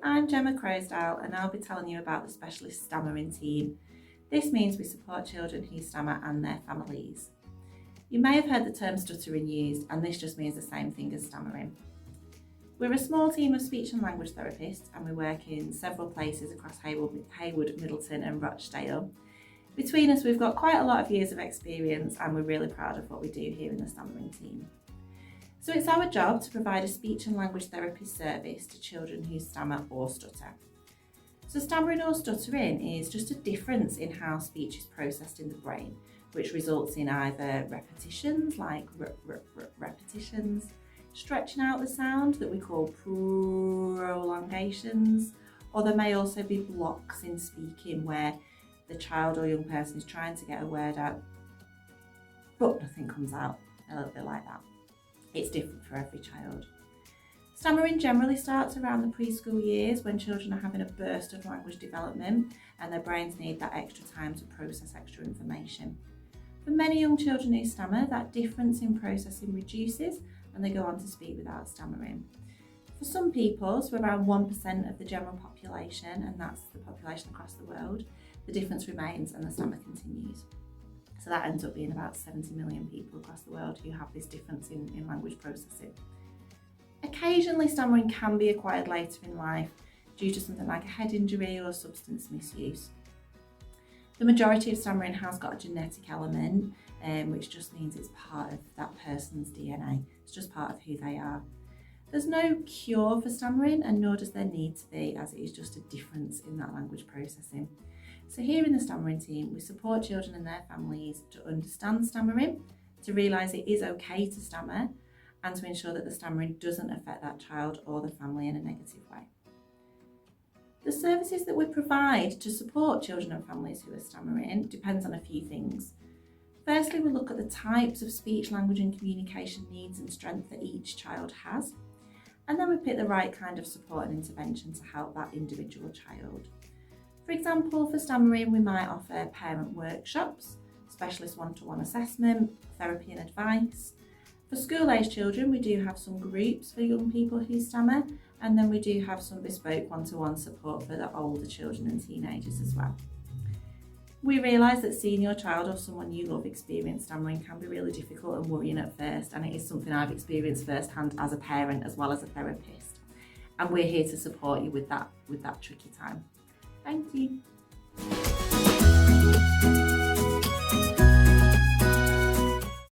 I'm Gemma Crosdale and I'll be telling you about the specialist stammering team. This means we support children who stammer and their families. You may have heard the term stuttering used, and this just means the same thing as stammering. We're a small team of speech and language therapists and we work in several places across Haywood, Middleton and Rochdale. Between us we've got quite a lot of years of experience and we're really proud of what we do here in the stammering team. So it's our job to provide a speech and language therapy service to children who stammer or stutter. So stammering or stuttering is just a difference in how speech is processed in the brain, which results in either repetitions like repetitions, stretching out the sound that we call prolongations, or there may also be blocks in speaking where the child or young person is trying to get a word out but nothing comes out, a little bit like that. It's different for every child. Stammering generally starts around the preschool years when children are having a burst of language development and their brains need that extra time to process extra information. For many young children who stammer, that difference in processing reduces and they go on to speak without stammering. For some people, so around 1% of the general population, and that's the population across the world, the difference remains and the stammer continues. So that ends up being about 70 million people across the world who have this difference in language processing. Occasionally stammering can be acquired later in life due to something like a head injury or substance misuse. The majority of stammering has got a genetic element, which just means it's part of that person's DNA. It's just part of who they are. There's no cure for stammering and nor does there need to be, as it is just a difference in that language processing. So here in the stammering team, we support children and their families to understand stammering, to realise it is okay to stammer, and to ensure that the stammering doesn't affect that child or the family in a negative way. The services that we provide to support children and families who are stammering depends on a few things. Firstly, we look at the types of speech, language and communication needs and strength that each child has, and then we pick the right kind of support and intervention to help that individual child. For example, for stammering, we might offer parent workshops, specialist one-to-one assessment, therapy and advice. For school-aged children, we do have some groups for young people who stammer, and then we do have some bespoke one-to-one support for the older children and teenagers as well. We realise that seeing your child or someone you love experience stammering can be really difficult and worrying at first, and it is something I've experienced firsthand as a parent as well as a therapist. And we're here to support you with that tricky time. Thank you.